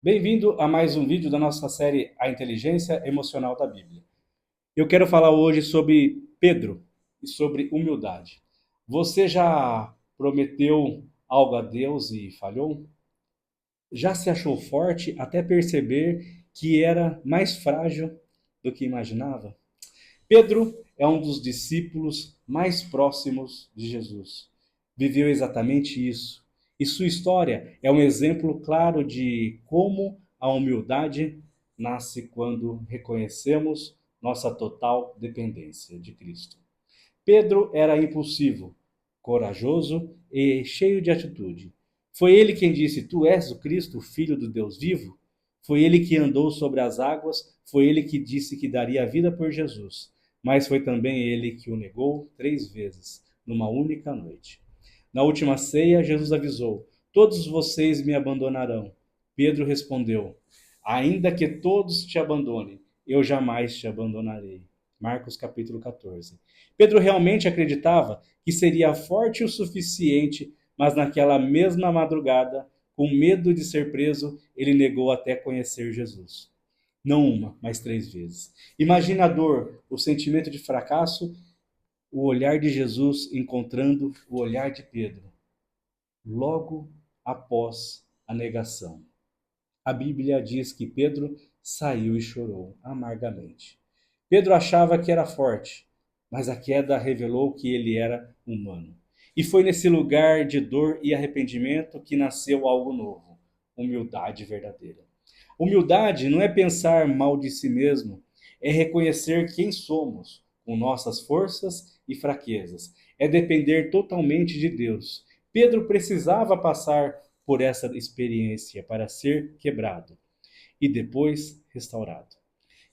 Bem-vindo a mais um vídeo da nossa série A Inteligência Emocional da Bíblia. Eu quero falar hoje sobre Pedro e sobre humildade. Você já prometeu algo a Deus e falhou? Já se achou forte até perceber que era mais frágil do que imaginava? Pedro é um dos discípulos mais próximos de Jesus. Viveu exatamente isso. E sua história é um exemplo claro de como a humildade nasce quando reconhecemos nossa total dependência de Cristo. Pedro era impulsivo, corajoso e cheio de atitude. Foi ele quem disse: Tu és o Cristo, o Filho do Deus vivo? Foi ele que andou sobre as águas, foi ele que disse que daria a vida por Jesus. Mas foi também ele que o negou 3 vezes, numa única noite. Na última ceia, Jesus avisou: Todos vocês me abandonarão. Pedro respondeu: Ainda que todos te abandonem, eu jamais te abandonarei. Marcos capítulo 14. Pedro realmente acreditava que seria forte o suficiente, mas naquela mesma madrugada, com medo de ser preso, ele negou até conhecer Jesus. Não uma, mas 3 vezes. Imagina a dor, o sentimento de fracasso, o olhar de Jesus encontrando o olhar de Pedro, logo após a negação. A Bíblia diz que Pedro saiu e chorou amargamente. Pedro achava que era forte, mas a queda revelou que ele era humano. E foi nesse lugar de dor e arrependimento que nasceu algo novo: humildade verdadeira. Humildade não é pensar mal de si mesmo, é reconhecer quem somos, com nossas forças e fraquezas. É depender totalmente de Deus. Pedro precisava passar por essa experiência para ser quebrado e depois restaurado.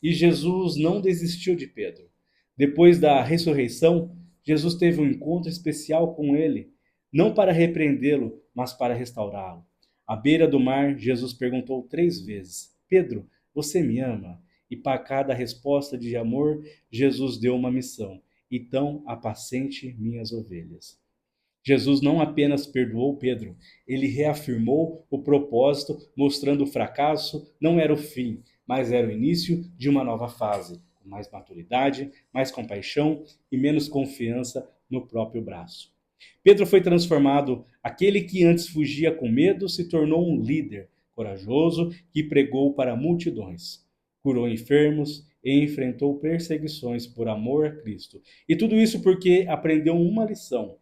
E Jesus não desistiu de Pedro. Depois da ressurreição, Jesus teve um encontro especial com ele, não para repreendê-lo, mas para restaurá-lo. À beira do mar, Jesus perguntou 3 vezes: Pedro, você me ama? E para cada resposta de amor, Jesus deu uma missão: então apacente minhas ovelhas. Jesus não apenas perdoou Pedro, ele reafirmou o propósito, mostrando o fracasso não era o fim, mas era o início de uma nova fase, com mais maturidade, mais compaixão e menos confiança no próprio braço. Pedro foi transformado, aquele que antes fugia com medo se tornou um líder corajoso que pregou para multidões, curou enfermos e enfrentou perseguições por amor a Cristo. E tudo isso porque aprendeu uma lição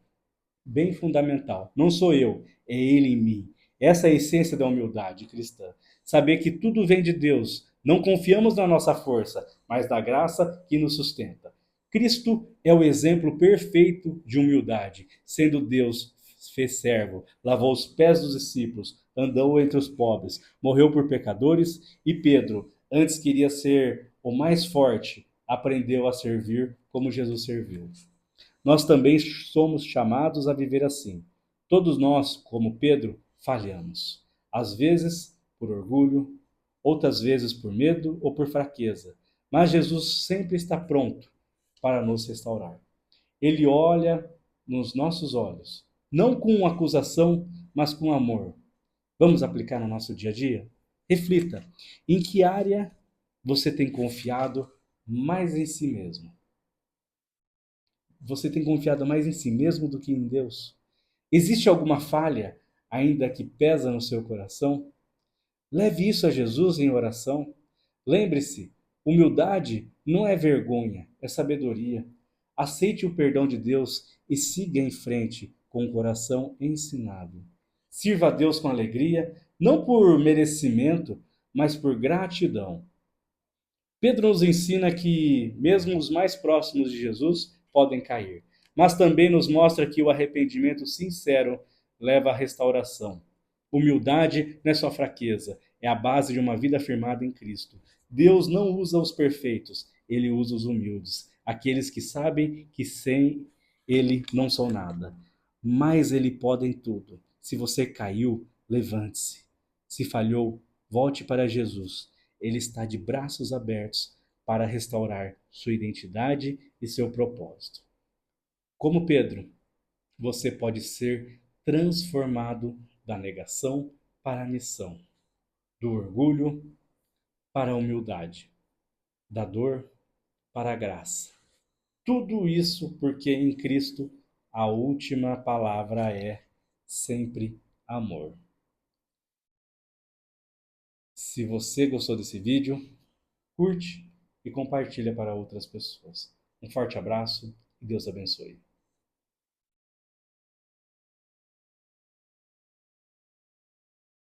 bem fundamental. Não sou eu, é Ele em mim. Essa é a essência da humildade cristã. Saber que tudo vem de Deus. Não confiamos na nossa força, mas na graça que nos sustenta. Cristo é o exemplo perfeito de humildade. Sendo Deus, fez servo, lavou os pés dos discípulos, andou entre os pobres, morreu por pecadores. E Pedro, antes queria ser o mais forte, aprendeu a servir como Jesus serviu. Nós também somos chamados a viver assim. Todos nós, como Pedro, falhamos. Às vezes por orgulho, outras vezes por medo ou por fraqueza. Mas Jesus sempre está pronto para nos restaurar. Ele olha nos nossos olhos, não com acusação, mas com amor. Vamos aplicar no nosso dia a dia? Reflita: em que área você tem confiado mais em si mesmo? Você tem confiado mais em si mesmo do que em Deus? Existe alguma falha ainda que pesa no seu coração? Leve isso a Jesus em oração. Lembre-se, humildade não é vergonha, é sabedoria. Aceite o perdão de Deus e siga em frente com o coração ensinado. Sirva a Deus com alegria, não por merecimento, mas por gratidão. Pedro nos ensina que mesmo os mais próximos de Jesus podem cair, mas também nos mostra que o arrependimento sincero leva à restauração. Humildade não é só fraqueza, é a base de uma vida firmada em Cristo. Deus não usa os perfeitos, ele usa os humildes, aqueles que sabem que sem ele não são nada. Mas ele pode em tudo. Se você caiu, levante-se. Se falhou, volte para Jesus. Ele está de braços abertos para restaurar sua identidade e seu propósito. Como Pedro, você pode ser transformado da negação para a missão. do orgulho para a humildade, da dor para a graça. Tudo isso porque em Cristo a última palavra é sempre amor. Se você gostou desse vídeo, curte e compartilha para outras pessoas. Um forte abraço e Deus abençoe.